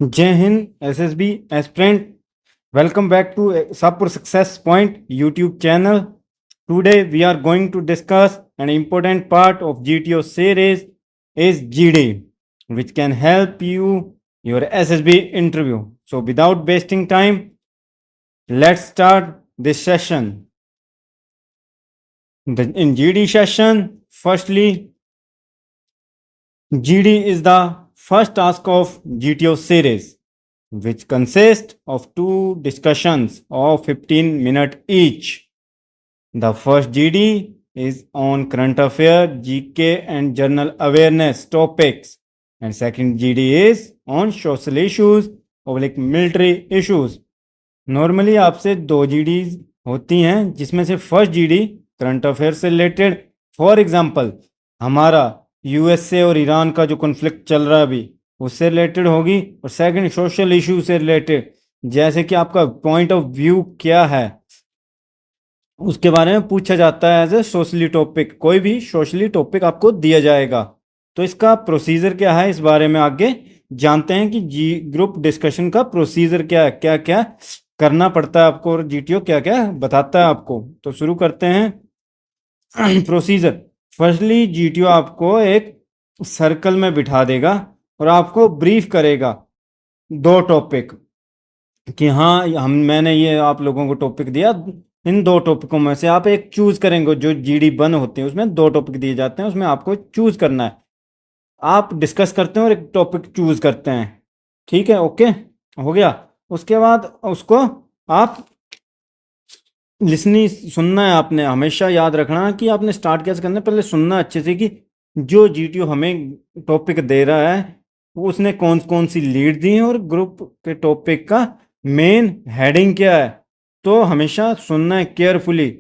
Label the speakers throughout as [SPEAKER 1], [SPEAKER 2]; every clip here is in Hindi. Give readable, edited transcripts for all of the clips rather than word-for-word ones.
[SPEAKER 1] जय Hind SSB aspirant. Welcome back to Sapur Success Point YouTube channel. Today we are going to discuss an important part of GTO series is GD, which can help you your SSB interview. So without wasting time, let's start this session. In GD session, firstly, GD is the first task of GTO series, which consists of two discussions of 15 minutes each. The first GD is on current affair, GK and general awareness topics, and second GD is on social issues or like military issues. Normally आपसे दो जीडीज होती हैं जिसमें से फर्स्ट जीडी करंट अफेयर से रिलेटेड, फॉर एग्जांपल हमारा यूएसए और ईरान का जो कॉन्फ्लिक्ट चल रहा है अभी उससे रिलेटेड होगी, और सेकंड सोशल इशू से रिलेटेड, जैसे कि आपका पॉइंट ऑफ व्यू क्या है उसके बारे में पूछा जाता है एज ए सोशली टॉपिक. कोई भी सोशली टॉपिक आपको दिया जाएगा. तो इसका प्रोसीजर क्या है इस बारे में आगे जानते हैं कि जी ग्रुप डिस्कशन का प्रोसीजर क्या है, क्या क्या करना पड़ता है आपको और जीटीओ क्या क्या बताता है आपको. तो शुरू करते हैं प्रोसीजर. फर्स्टली जीटीओ आपको एक सर्कल में बिठा देगा और आपको ब्रीफ करेगा दो टॉपिक कि हाँ मैंने ये आप लोगों को टॉपिक दिया, इन दो टॉपिकों में से आप एक चूज करेंगे. जो जीडी बन होते हैं उसमें दो टॉपिक दिए जाते हैं, उसमें आपको चूज करना है. आप डिस्कस करते हैं और एक टॉपिक चूज करते हैं. ठीक है, ओके हो गया. उसके बाद उसको आप लिसनी सुनना है. आपने हमेशा याद रखना कि आपने स्टार्ट कैसे करना है, पहले सुनना अच्छे से कि जो जीटीओ हमें टॉपिक दे रहा है वो उसने कौन कौन सी लीड दी है और ग्रुप के टॉपिक का मेन हेडिंग क्या है. तो हमेशा सुनना है केयरफुली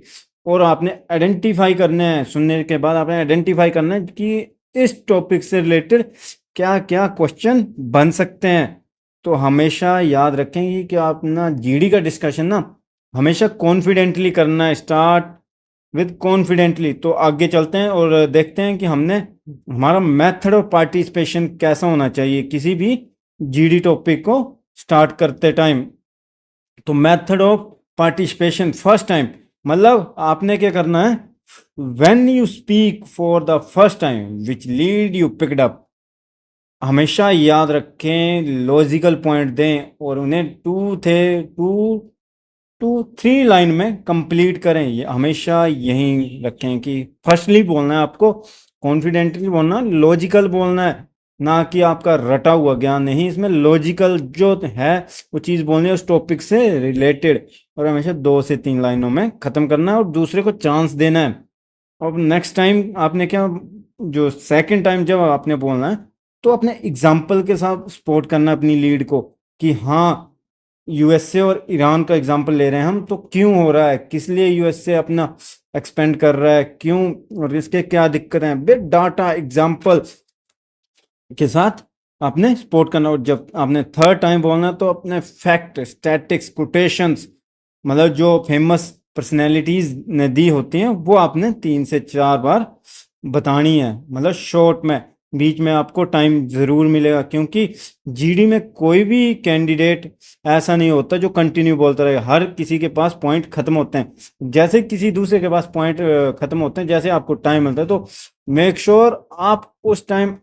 [SPEAKER 1] और आपने आइडेंटिफाई करना है. सुनने के बाद आपने आइडेंटिफाई करना है कि इस टॉपिक से रिलेटेड क्या क्या क्वेश्चन बन सकते हैं. तो हमेशा याद रखेंगे कि आप ना जीडी का डिस्कशन ना हमेशा कॉन्फिडेंटली करना है. Start with confidently. तो आगे चलते हैं और देखते हैं कि हमने हमारा मेथड ऑफ पार्टिसिपेशन कैसा होना चाहिए किसी भी जीडी टॉपिक को स्टार्ट करते टाइम. तो method of participation first time मतलब आपने क्या करना है, when you speak for the first time which lead you picked up, हमेशा याद रखें लॉजिकल पॉइंट दें और उन्हें टू थ्री लाइन में कंप्लीट करें. ये हमेशा यही रखें कि फर्स्टली बोलना है आपको, कॉन्फिडेंटली बोलना, लॉजिकल बोलना है, ना कि आपका रटा हुआ ज्ञान नहीं. इसमें लॉजिकल जो है वो चीज़ बोलनी है उस टॉपिक से रिलेटेड, और हमेशा 2 से 3 लाइनों में ख़त्म करना है और दूसरे को चांस देना है. और नेक्स्ट टाइम आपने क्या, जो सेकंड टाइम जब आपने बोलना है तो अपने एग्जाम्पल के साथ सपोर्ट करना अपनी लीड को कि हाँ यूएसए और ईरान का एग्जाम्पल ले रहे हैं हम, तो क्यों हो रहा है, किस लिए यूएसए अपना एक्सपेंड कर रहा है, क्यों, और इसके क्या दिक्कत है, विद डाटा एग्जाम्पल के साथ आपने सपोर्ट करना. और जब आपने थर्ड टाइम बोलना तो अपने फैक्ट, स्टैटिक्स, कोटेशंस, मतलब जो फेमस पर्सनैलिटीज ने दी होती हैं वो आपने 3 से 4 बार बतानी है, मतलब शॉर्ट में. बीच में आपको टाइम ज़रूर मिलेगा क्योंकि जीडी में कोई भी कैंडिडेट ऐसा नहीं होता जो कंटिन्यू बोलता रहे. हर किसी के पास पॉइंट ख़त्म होते हैं, जैसे किसी दूसरे के पास पॉइंट ख़त्म होते हैं, जैसे आपको टाइम मिलता है. तो मेक श्योर आप उस time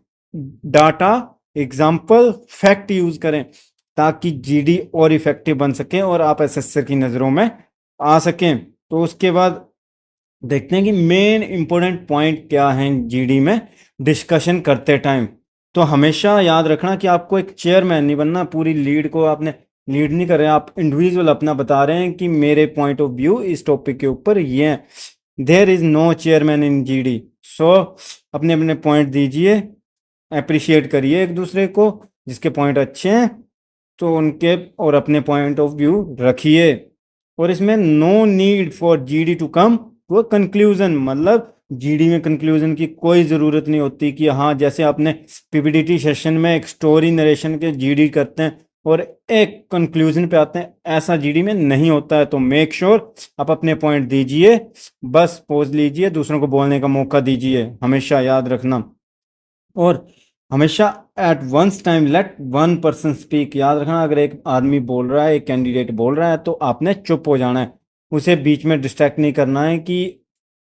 [SPEAKER 1] data, example, fact use करें ताकि जीडी और इफेक्टिव बन सके और आप एसएससी की नज़रों में आ सकें. तो उसके बाद देखते हैं कि मेन इंपॉर्टेंट पॉइंट क्या हैं जीडी में डिस्कशन करते टाइम. तो हमेशा याद रखना कि आपको एक चेयरमैन नहीं बनना. पूरी लीड को आपने लीड नहीं कर रहे हैं, आप इंडिविजुअल अपना बता रहे हैं कि मेरे पॉइंट ऑफ व्यू इस टॉपिक के ऊपर ये है. There is no chairman in GD. So अपने अपने पॉइंट दीजिए, अप्रिशिएट करिए एक दूसरे को, जिसके पॉइंट अच्छे हैं तो उनके और अपने पॉइंट ऑफ व्यू रखिए. और इसमें no need for GD to come to a conclusion, मतलब जीडी में कंक्लूजन की कोई ज़रूरत नहीं होती कि हाँ जैसे आपने पीपीडीटी सेशन में एक स्टोरी नरेशन के जीडी करते हैं और एक कंक्लूजन पे आते हैं, ऐसा जीडी में नहीं होता है. तो मेक श्योर आप अपने पॉइंट दीजिए, बस पोज लीजिए, दूसरों को बोलने का मौका दीजिए, हमेशा याद रखना. और हमेशा at once time let one person speak. याद रखना, अगर एक आदमी बोल रहा है, एक कैंडिडेट बोल रहा है, तो आपने चुप हो जाना है, उसे बीच में डिस्ट्रैक्ट नहीं करना है कि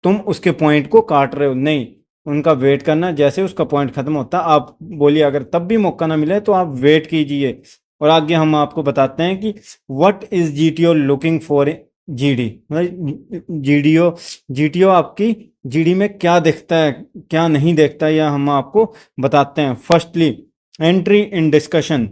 [SPEAKER 1] तुम उसके पॉइंट को काट रहे हो, नहीं, उनका वेट करना है। जैसे उसका पॉइंट खत्म होता है आप बोलिए, अगर तब भी मौका ना मिले तो आप वेट कीजिए। और आगे हम आपको बताते हैं कि what is GTO looking for GD, मतलब जीटीओ आपकी जीडी में क्या देखता है, क्या नहीं देखता है, या हम आपको बताते हैं। Firstly, entry in discussion.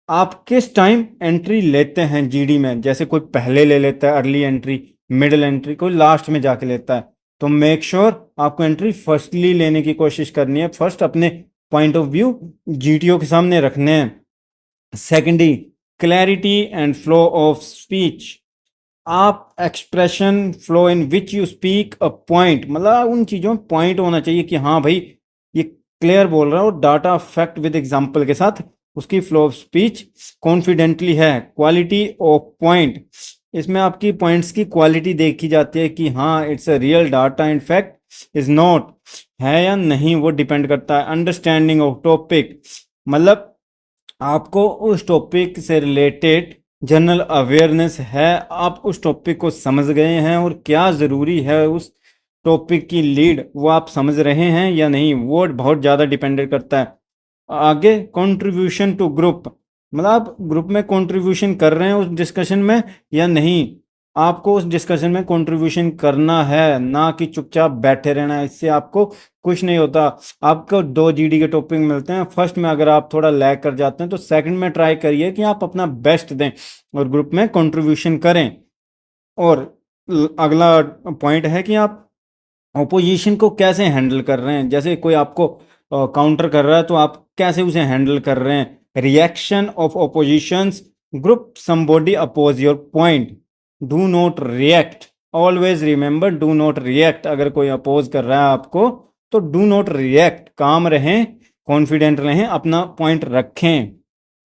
[SPEAKER 1] आप किस टाइम एंट्री लेते हैं जीडी में? जैसे कोई पहले ले लेता है अर्ली एंट्री, मिडिल एंट्री, कोई लास्ट में जाके लेता है, तो मेक श्योर आपको एंट्री फर्स्टली लेने की कोशिश करनी है। फर्स्ट अपने पॉइंट ऑफ व्यू जीटीओ के सामने रखने हैं। Secondly, clarity and flow of speech. आप expression flow in which you speak a point, मतलब उन चीज़ों में पॉइंट होना चाहिए कि हाँ भाई ये क्लियर बोल रहा है, और डाटा फैक्ट विद एग्जांपल के साथ उसकी फ्लो ऑफ स्पीच कॉन्फिडेंटली है। क्वालिटी ऑफ पॉइंट, इसमें आपकी पॉइंट्स की क्वालिटी देखी जाती है कि हाँ it's a real data in fact is not, है या नहीं, वो डिपेंड करता है। अंडरस्टैंडिंग ऑफ टॉपिक, मतलब आपको उस टॉपिक से रिलेटेड जनरल अवेयरनेस है, आप उस टॉपिक को समझ गए हैं और क्या ज़रूरी है उस टॉपिक की लीड, वो आप समझ रहे हैं या नहीं, वो बहुत ज़्यादा डिपेंडेंट करता है। आगे, कंट्रीब्यूशन टू ग्रुप, मतलब आप ग्रुप में कंट्रीब्यूशन कर रहे हैं उस डिस्कशन में या नहीं। आपको उस डिस्कशन में कंट्रीब्यूशन करना है, ना कि चुपचाप बैठे रहना है, इससे आपको कुछ नहीं होता। आपको 2 जीडी के टॉपिक मिलते हैं, फर्स्ट में अगर आप थोड़ा लैग कर जाते हैं तो सेकंड में ट्राई करिए कि आप अपना बेस्ट दें और ग्रुप में कंट्रीब्यूशन करें। और अगला पॉइंट है कि आप ऑपोजिशन को कैसे हैंडल कर रहे हैं। जैसे कोई आपको काउंटर कर रहा है तो आप कैसे उसे हैंडल कर रहे हैं। Reaction of oppositions, group somebody oppose your point, do not react, always remember do not react. अगर कोई अपोज कर रहा है आपको तो डू नॉट रिएक्ट, काम रहें, कॉन्फिडेंट रहें, अपना पॉइंट रखें।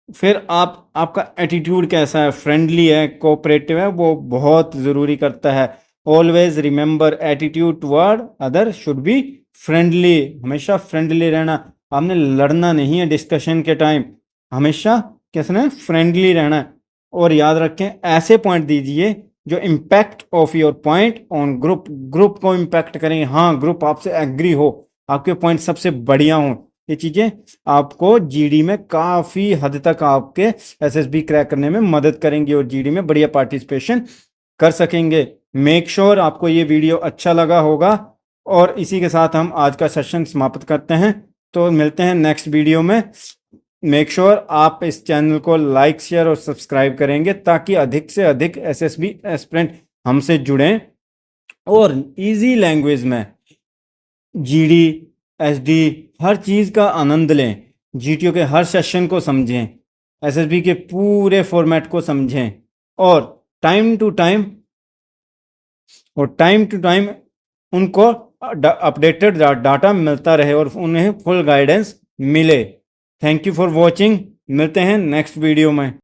[SPEAKER 1] फिर आपका एटीट्यूड कैसा है, फ्रेंडली है, कोऑपरेटिव है, वो बहुत ज़रूरी करता है। Always remember attitude toward other should be friendly, हमेशा फ्रेंडली रहना। आपने लड़ना नहीं है डिस्कशन के टाइम, हमेशा कैसे ना फ्रेंडली रहना है। और याद रखें, ऐसे पॉइंट दीजिए जो impact of your point on group, group को इम्पैक्ट करें, हाँ ग्रुप आपसे एग्री हो, आपके पॉइंट सबसे बढ़िया हों। ये चीज़ें आपको जीडी में काफ़ी हद तक आपके एसएसबी क्रैक करने में मदद करेंगी और जीडी में बढ़िया पार्टिसिपेशन कर सकेंगे। मेक श्योर आपको ये वीडियो अच्छा लगा होगा, और इसी के साथ हम आज का सेशन समाप्त करते हैं। तो मिलते हैं नेक्स्ट वीडियो में। मेक श्योर आप इस चैनल को लाइक, शेयर और सब्सक्राइब करेंगे ताकि अधिक से अधिक एसएसबी एस्पिरेंट हमसे जुड़ें और इजी लैंग्वेज में जीडी, एसडी, हर चीज़ का आनंद लें, जीटीओ के हर सेशन को समझें, एसएसबी के पूरे फॉर्मेट को समझें, और टाइम टू टाइम उनको अपडेटेड डाटा मिलता रहे और उन्हें फुल गाइडेंस मिले। थैंक यू फॉर वॉचिंग, मिलते हैं नेक्स्ट वीडियो में।